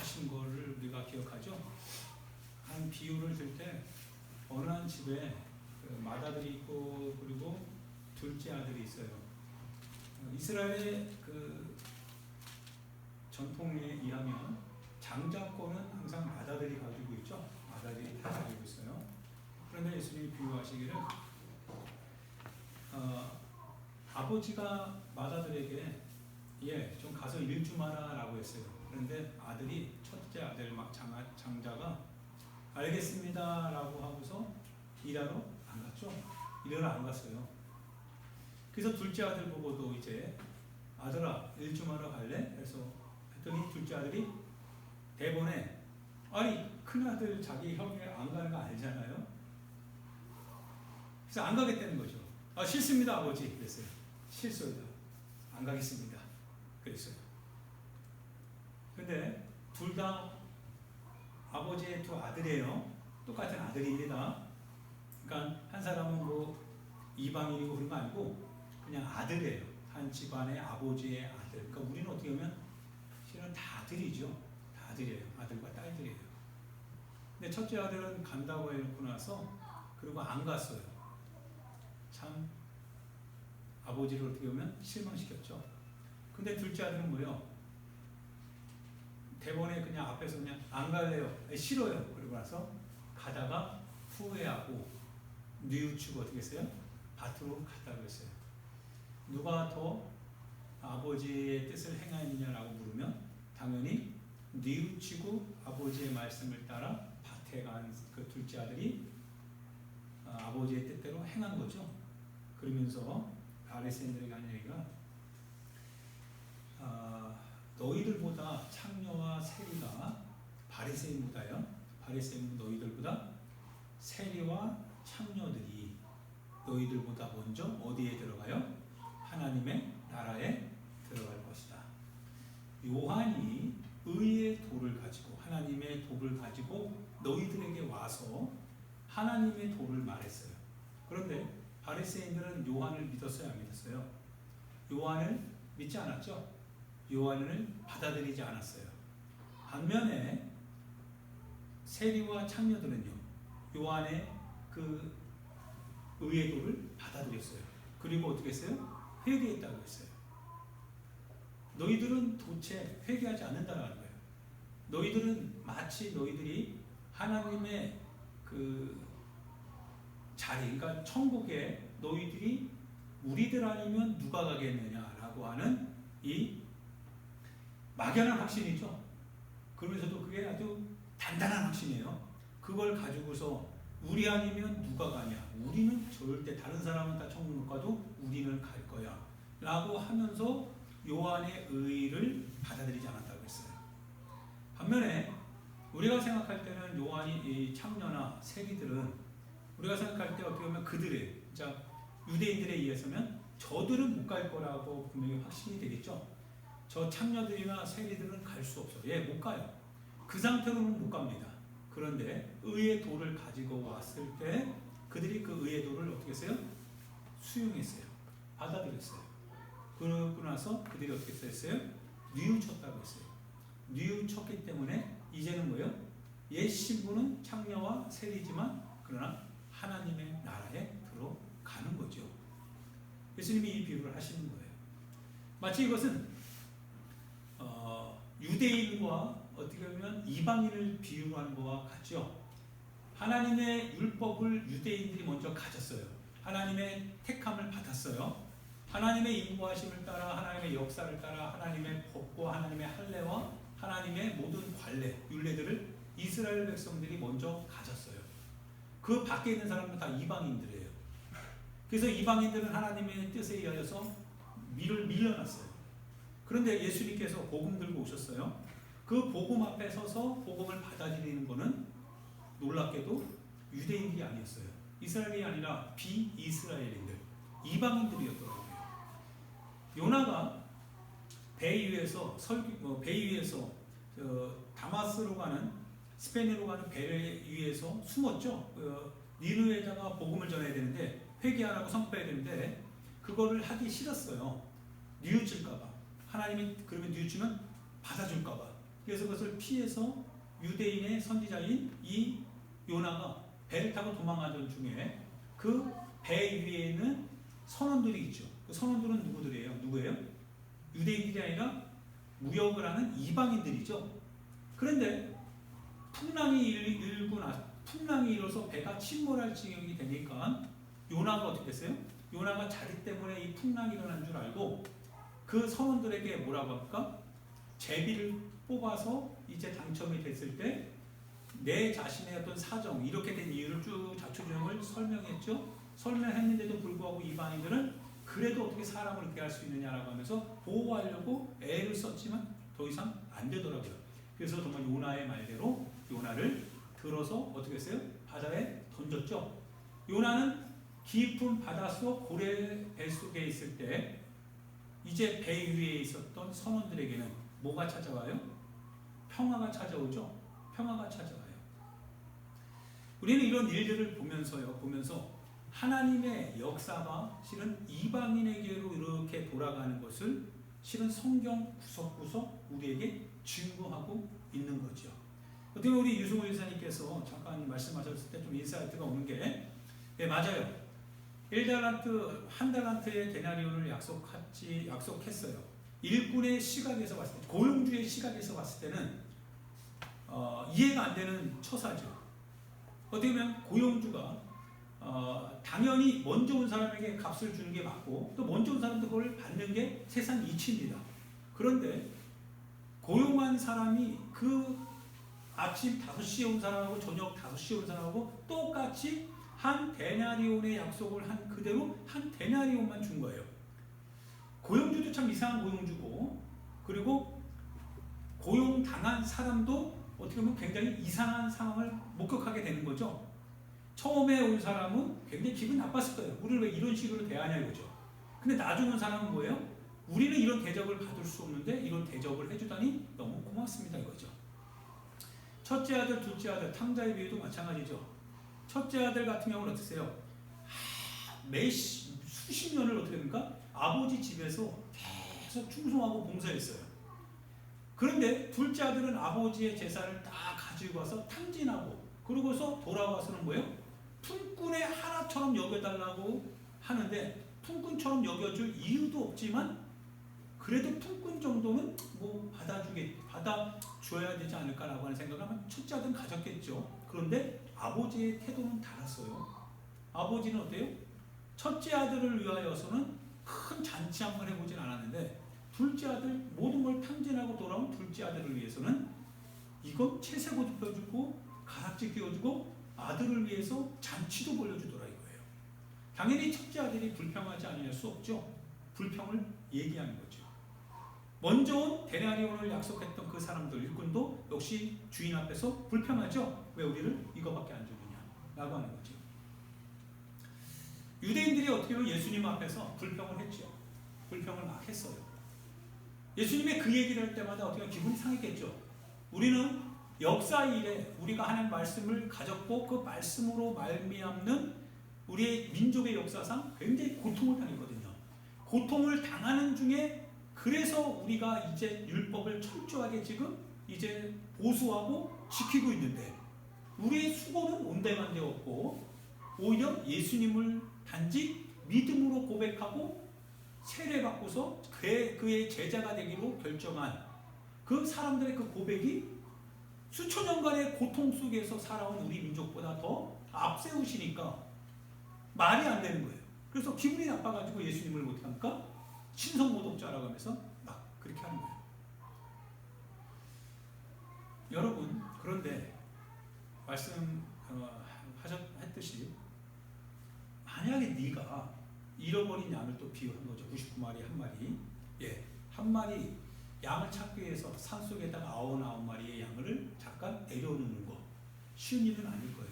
하신 거를 우리가 기억하죠. 한 비유를 들 때 어느 한 집에 맏아들이 있고 그리고 둘째 아들이 있어요. 이스라엘의 그 전통에 의하면 장자권은 항상 맏아들이 가지고 있죠. 맏아들이 다 가지고 있어요. 그런데 예수님이 비유하시기를 아버지가 맏아들에게 좀 가서 일 좀 하라 라고 했어요. 그런데 아들이 첫째 아들 장자가 알겠습니다 라고 하고서 일하러 안 갔죠. 일하러 안 갔어요. 그래서 둘째 아들 보고도 이제 아들아 일 좀 하러 갈래? 그래서 했더니 둘째 아들이 대본에 아니 큰아들 자기 형이 안 가는 거 알잖아요. 그래서 안 가겠다는 거죠. 싫습니다 아버지 그랬어요. 싫소이다. 안 가겠습니다. 그랬어요. 근데 둘 다 아버지의 두 아들이에요. 똑같은 아들입니다. 그러니까 한 사람은 뭐 이방인이고 그런 거 아니고 그냥 아들이에요. 한 집안의 아버지의 아들. 그러니까 우리는 어떻게 보면 실은 다 아들이죠. 다 아들이에요. 아들과 딸들이에요. 근데 첫째 아들은 간다고 해놓고 나서 그리고 안 갔어요. 참 아버지를 어떻게 보면 실망시켰죠. 근데 둘째 아들은 뭐예요? 대본에 그냥 앞에서 그냥 안 갈래요. 싫어요. 그러고 나서 가다가 후회하고 뉘우치고 어떻게 했어요? 밭으로 갔다고 했어요. 누가 더 아버지의 뜻을 행하느냐라고 물으면 당연히 뉘우치고 아버지의 말씀을 따라 밭에 간 그 둘째 아들이 아버지의 뜻대로 행한 거죠. 그러면서 바리새인들에게 하는 얘기가 너희들보다 창녀와 세리가 바리새인보다요. 바리새인 너희들보다 세리와 창녀들이 너희들보다 먼저 어디에 들어가요? 하나님의 나라에 들어갈 것이다. 요한이 의의 도를 가지고 하나님의 도를 가지고 너희들에게 와서 하나님의 도를 말했어요. 그런데 바리새인들은 요한을 믿었어요, 안 믿었어요? 요한을 믿지 않았죠? 요한을 받아들이지 않았어요. 반면에 세리와 창녀들은요, 요한의 그 의도를 받아들였어요. 그리고 어떻게 했어요? 회개했다고 했어요. 너희들은 도대체 회개하지 않는다라는 거예요. 너희들은 마치 너희들이 하나님의 그 자리, 그러니까 천국에 너희들이 우리들 아니면 누가 가겠느냐라고 하는 이 막연한 확신이죠. 그러면서도 그게 아주 단단한 확신이에요. 그걸 가지고서 우리 아니면 누가 가냐, 우리는 절대 다른 사람은 다 천국 못 가도 우리는 갈 거야 라고 하면서 요한의 의를 받아들이지 않았다고 했어요. 반면에 우리가 생각할 때는 요한이 이 창녀나 세리들은 우리가 생각할 때 어떻게 보면 그들의 유대인들에 의해서면 저들은 못 갈 거라고 분명히 확신이 되겠죠. 저 창녀들이나 세리들은 갈 수 없어요. 못 가요. 그 상태로는 못 갑니다. 그런데 의의 도를 가지고 왔을 때 그들이 그 의의 도를 어떻게 했어요? 수용했어요. 받아들였어요. 그러고 나서 그들이 어떻게 했어요? 뉘우쳤다고 했어요. 뉘우쳤기 때문에 이제는 뭐예요? 옛 신부는 창녀와 세리지만 그러나 하나님의 나라에 들어가는 거죠. 예수님이 이 비유를 하시는 거예요. 마치 이것은 유대인과 어떻게 보면 이방인을 비유한 것과 같죠. 하나님의 율법을 유대인들이 먼저 가졌어요. 하나님의 택함을 받았어요. 하나님의 인도하심을 따라 하나님의 역사를 따라 하나님의 법과 하나님의 할례와 하나님의 모든 관례, 율례들을 이스라엘 백성들이 먼저 가졌어요. 그 밖에 있는 사람은 다 이방인들이에요. 그래서 이방인들은 하나님의 뜻에 의하여서 밀려났어요. 그런데 예수님께서 복음 들고 오셨어요. 그 복음 앞에 서서 복음을 받아들이는 것은 놀랍게도 유대인들이 아니었어요. 이스라엘이 아니라 비이스라엘인들, 이방인들이었더라고요. 요나가 배 위에서 다마스로 가는 스페인으로 가는 배 위에서 숨었죠. 니느웨에다가 복음을 전해야 되는데 회개하라고 선포해야 되는데 그거를 하기 싫었어요. 뉘우칠까봐. 하나님이 그러면 뉘우치면 받아줄까봐. 그래서 그것을 피해서 유대인의 선지자인 이 요나가 배를 타고 도망가던 중에 그 배 위에는 선원들이 있죠. 그 선원들은 누구예요? 유대인들이 아니라 무역을 하는 이방인들이죠. 그런데 풍랑이 일어서 배가 침몰할 지경이 되니까 요나가 어떻게 됐어요? 요나가 자기 때문에 이 풍랑이 일어난 줄 알고 그 선원들에게 뭐라고 할까? 제비를 뽑아서 이제 당첨이 됐을 때 내 자신의 어떤 사정, 이렇게 된 이유를 쭉 자초지종을 설명했는데도 불구하고 이방인들은 그래도 어떻게 사람을 그렇게 할 수 있느냐라고 하면서 보호하려고 애를 썼지만 더 이상 안 되더라고요. 그래서 정말 요나의 말대로 요나를 들어서 어떻게 했어요? 바다에 던졌죠. 요나는 깊은 바닷속 고래 뱃속에 있을 때 이제 배 위에 있었던 선원들에게는 뭐가 찾아와요? 평화가 찾아오죠. 평화가 찾아와요. 우리는 이런 일들을 보면서 하나님의 역사가 실은 이방인에게로 이렇게 돌아가는 것을 실은 성경 구석구석 우리에게 증거하고 있는 거죠. 어떻게 우리 유승호 일사님께서 잠깐 말씀하셨을 때 좀 인사이트가 오는 게, 네, 맞아요. 1달란트, 한 달란트의 데나리온을 약속했어요. 일꾼의 시각에서 봤을 때, 고용주의 시각에서 봤을 때는 이해가 안 되는 처사죠. 어떻게 보면 고용주가 당연히 먼저 온 사람에게 값을 주는 게 맞고 또 먼저 온 사람도 그걸 받는 게 세상 이치입니다. 그런데 고용한 사람이 그 아침 5시에 온 사람하고 저녁 5시에 온 사람하고 똑같이 한 데나리온의 약속을 한 그대로 한 데나리온만 준 거예요. 고용주도 참 이상한 고용주고, 그리고 고용당한 사람도 어떻게 보면 굉장히 이상한 상황을 목격하게 되는 거죠. 처음에 온 사람은 굉장히 기분 나빴을 거예요. 우리를 왜 이런 식으로 대하냐 이거죠. 근데 나중에 온 사람은 뭐예요? 우리는 이런 대접을 받을 수 없는데 이런 대접을 해주다니 너무 고맙습니다 이거죠. 첫째 아들, 둘째 아들, 탕자의 비유도 마찬가지죠. 첫째 아들 같은 경우는 어떠세요? 수십 년을 어떻게 됩니까? 아버지 집에서 계속 충성하고 봉사했어요. 그런데 둘째 아들은 아버지의 재산을 다 가지고 와서 탕진하고 그러고서 돌아와서는 뭐예요? 품꾼의 하나처럼 여겨달라고 하는데 품꾼처럼 여겨줄 이유도 없지만 그래도 품꾼 정도는 뭐 받아줘야 되지 않을까라고 하는 생각을 아마 첫째 아들은 가졌겠죠. 그런데 아버지의 태도는 달랐어요. 아버지는 어때요? 첫째 아들을 위하여서는 큰 잔치 한번 해보진 않았는데 둘째 아들 모든 걸 탕진하고 돌아온 둘째 아들을 위해서는 이거 채색옷 입혀주고 가락지 끼워주고 아들을 위해서 잔치도 벌려주더라 이거예요. 당연히 첫째 아들이 불평하지 않을 수 없죠. 불평을 얘기하는 거죠. 먼저 온 데나리온을 약속했던 그 사람들 일꾼도 역시 주인 앞에서 불평하죠. 왜 우리를 이거밖에 안 주느냐라고 하는 거죠. 유대인들이 어떻게 보면 예수님 앞에서 불평을 했죠. 불평을 막 했어요. 예수님의 그 얘기를 할 때마다 어떻게 보면 기분이 상했겠죠. 우리는 역사 일에 우리가 하는 말씀을 가졌고 그 말씀으로 말미암는 우리의 민족의 역사상 굉장히 고통을 당했거든요. 고통을 당하는 중에 그래서 우리가 이제 율법을 철저하게 지금 이제 보수하고 지키고 있는데 우리의 수고는 온데간데 없고 오히려 예수님을 단지 믿음으로 고백하고 세례받고서 그의 제자가 되기로 결정한 그 사람들의 그 고백이 수천 년간의 고통 속에서 살아온 우리 민족보다 더 앞세우시니까 말이 안 되는 거예요. 그래서 기분이 나빠가지고 예수님을 못하니까 신성모독자라고 하면서 막 그렇게 하는 거예요. 여러분, 그런데 말씀하셨듯이 만약에 네가 잃어버린 양을 또 비유한 거죠. 99마리 한 마리. 예, 한 마리 양을 찾기 위해서 산속에다가 99마리의 양을 잠깐 내려놓는 거 쉬운 일은 아닐 거예요.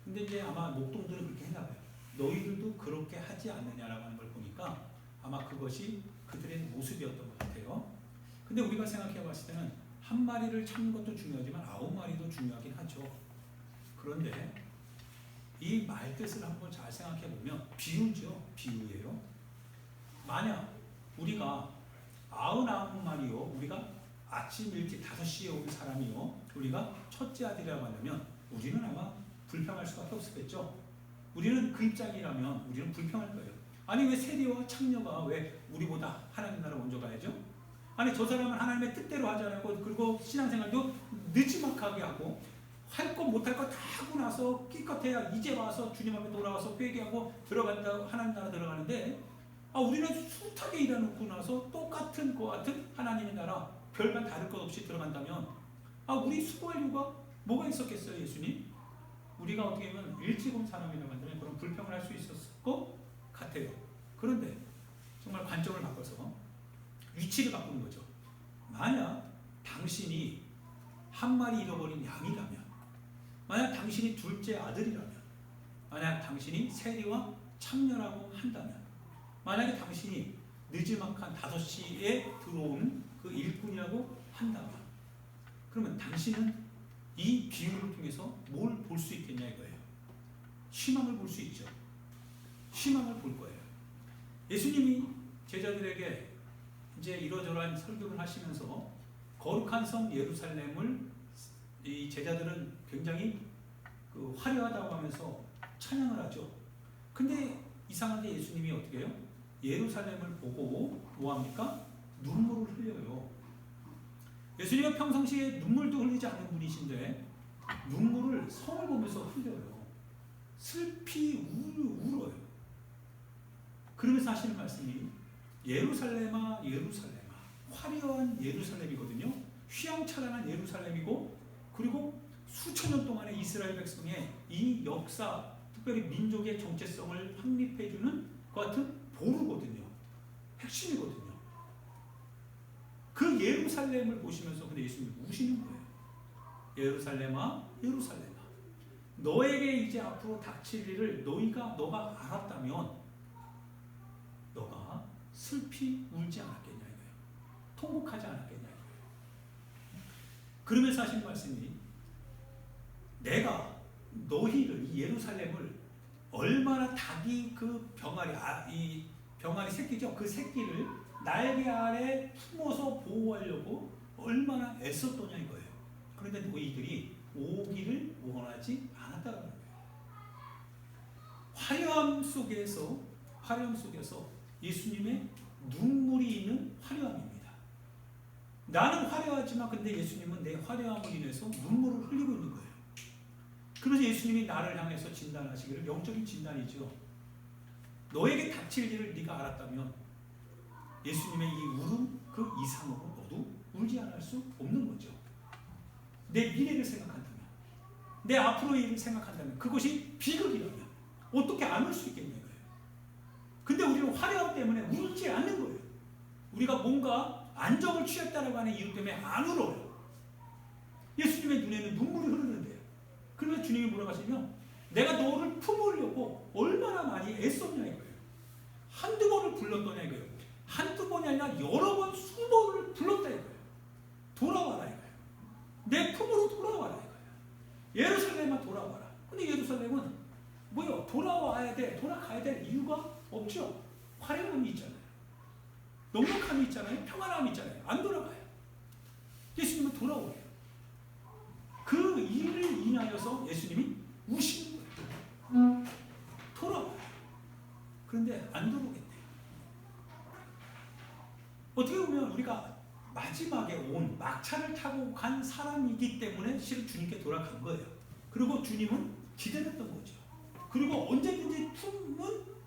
근데 이제 아마 목동들은 그렇게 했나 봐요. 너희들도 그렇게 하지 않느냐라고 하는 걸 보니까 아마 그것이 그들의 모습이었던 것 같아요. 근데 우리가 생각해 봤을 때는 한 마리를 찾는 것도 중요하지만 9마리도 중요하긴 하죠. 그런데 이 말뜻을 한번 잘 생각해 보면 비유죠. 비유예요. 만약 우리가 99마리요. 우리가 아침 일찍 5시에 온 사람이요, 우리가 첫째 아들이라고 한다면 우리는 아마 불평할 수밖에 없었겠죠. 우리는 그 입장이라면 우리는 불평할 거예요. 아니 왜 세리와 창녀가 왜 우리보다 하나님 나라 먼저 가야죠? 아니 저 사람은 하나님의 뜻대로 하잖아요. 그리고 신앙생활도 늦지막하게 하고 할 것 못할 것 다 하고 나서 끼껏해야 이제 와서 주님 앞에 돌아와서 회개하고 들어간다고 하나님 나라 들어가는데, 우리는 숱하게 일해놓고 나서 똑같은 것 같은 하나님의 나라 별반 다를 것 없이 들어간다면 우리 수고할 이유가 뭐가 있었겠어요? 예수님? 우리가 어떻게 보면 일찍 온 사람이라고 한다면 그런 불평을 할 수 있었을 것 같아요. 그런데 정말 관점을 바꿔서 위치를 바꾸는 거죠. 만약 당신이 한 마리 잃어버린 양이라면, 만약 당신이 둘째 아들이라면, 만약 당신이 세리와 창녀라고 한다면, 만약에 당신이 늦지막한 5시에 들어오는 그 일꾼이라고 한다면, 그러면 당신은 이 비유를 통해서 뭘 볼 수 있겠냐 이거예요. 희망을 볼 수 있죠. 희망을 볼 거예요. 예수님이 제자들에게 이제 이러저러한 설교를 하시면서 거룩한 성 예루살렘을 이 제자들은 굉장히 화려하다고 하면서 찬양을 하죠. 근데 이상하게 예수님이 어떻게 해요? 예루살렘을 보고 뭐합니까? 눈물을 흘려요. 예수님은 평상시에 눈물도 흘리지 않는 분이신데 눈물을 성을 보면서 흘려요. 슬피 울어요. 그러면서 하시는 말씀이 예루살렘아 예루살렘아, 화려한 예루살렘이거든요. 휘황찬란한 예루살렘이고, 그리고 수천 년 동안의 이스라엘 백성의 이 역사, 특별히 민족의 정체성을 확립해주는 것 같은 보루거든요. 핵심이거든요. 그 예루살렘을 보시면서 근데 예수님이 우시는 거예요. 예루살렘아 예루살렘아, 너에게 이제 앞으로 닥칠 일을 너가 알았다면 너가 슬피 울지 않았겠냐 이거예요. 통곡하지 않았겠냐 이거예요. 그러면서 하신 말씀이 내가 너희를, 이 예루살렘을 얼마나 닭이 그 이 병아리 새끼죠. 그 새끼를 날개 아래 품어서 보호하려고 얼마나 애썼더냐 이거예요. 그런데 너희들이 오기를 원하지 않았다는 거예요. 화려함 속에서 예수님의 눈물이 있는 화려함입니다. 나는 화려하지만 근데 예수님은 내 화려함을 인해서 눈물을 흘리고 있는 거예요. 그래서 예수님이 나를 향해서 진단하시기를, 영적인 진단이죠. 너에게 닥칠 일을 네가 알았다면 예수님의 이 울음 그 이상으로 너도 울지 않을 수 없는 거죠. 내 미래를 생각한다면, 내 앞으로의 일을 생각한다면, 그것이 비극이라면 어떻게 안 울 수 있겠냐 이거예요. 근데 우리는 화려함 때문에 울지 않는 거예요. 우리가 뭔가 안정을 취했다라고 하는 이유 때문에 안 울어요. 예수님의 눈에는 눈물이 흐르는데요. 그러면서 주님이 뭐라고 하시냐면 내가 너를 품으려고 얼마나 많이 애썼냐 이거예요. 한두 번을 불렀더냐 이거예요. 한두 번이 아니라 여러 번, 수번을 불렀다 이거예요. 돌아와라 이거예요. 내 품으로 돌아와라 이거예요. 예루살렘만 돌아와라. 근데 예루살렘은 뭐요? 돌아와야 돼, 돌아가야 될 이유가 없죠. 화려함이 있잖아요. 넉넉함이 있잖아요. 평안함이 있잖아요. 안 돌아가요. 예수님은 돌아오래요. 그 일을 인하여서 예수님이 우시는 거예요. 돌아와요. 그런데 안 돌아오겠네요. 어떻게 보면 우리가 마지막에 온 막차를 타고 간 사람이기 때문에 실은 주님께 돌아간 거예요. 그리고 주님은 기다렸던 거죠. 그리고 언제든지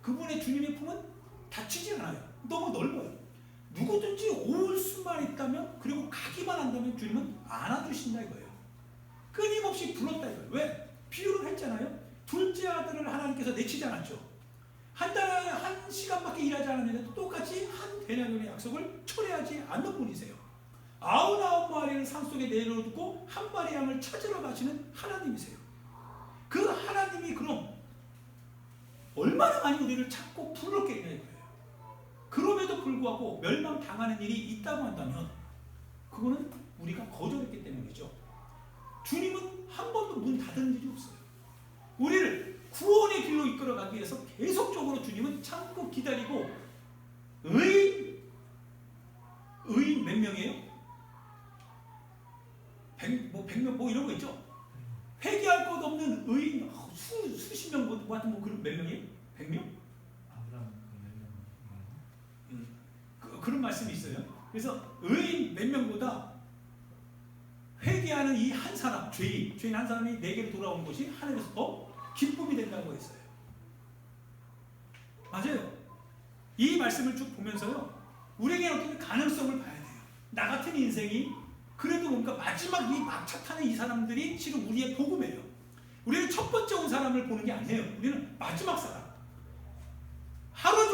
그분의 주님의 품은 닫히지 않아요. 너무 넓어요. 누구든지 올 수만 있다면, 그리고 가기만 한다면 주님은 안아주신다 이거예요. 끊임없이 불렀다 이거예요. 왜? 비유를 했잖아요. 둘째 아들을 하나님께서 내치지 않았죠. 한 달에 1시간밖에 일하지 않았는데 똑같이 한 데나리온의 약속을 철회하지 않는 분이세요. 99마리를 산속에 내려놓고 한 마리 양을 찾으러 가시는 하나님이세요. 그 하나님이 그럼 얼마나 많이 우리를 찾고 불렀겠냐 이거예요. 그럼에도 불구하고 멸망당하는 일이 있다고 한다면 그거는 우리가 거절했기 때문이죠. 주님은 한 번도 문 닫은 일이 없어요. 우리를 구원의 길로 이끌어가기 위해서 계속적으로 주님은 참고 기다리고, 의인 몇 명이에요? 100명 뭐 이런 거 있죠. 회개할 것 없는 의인 수십 명 뭐 하여튼 뭐 그런 몇 명이에요? 100명? 아브라함 그런 말씀이 있어요. 그래서 의인 몇 명보다 회개하는 이 한 사람, 죄인 한 사람이 내게로 돌아온 것이 하늘에서 더 기쁨이 된다고 했어요. 맞아요. 이 말씀을 쭉 보면서요, 우리에게 어떤 가능성을 봐야 돼요. 나 같은 인생이 그래도 뭔가 마지막 이 막차 타는 이 사람들이 실은 우리의 복음이에요. 우리는 첫 번째 온 사람을 보는 게 아니에요. 우리는 마지막 사람. 하루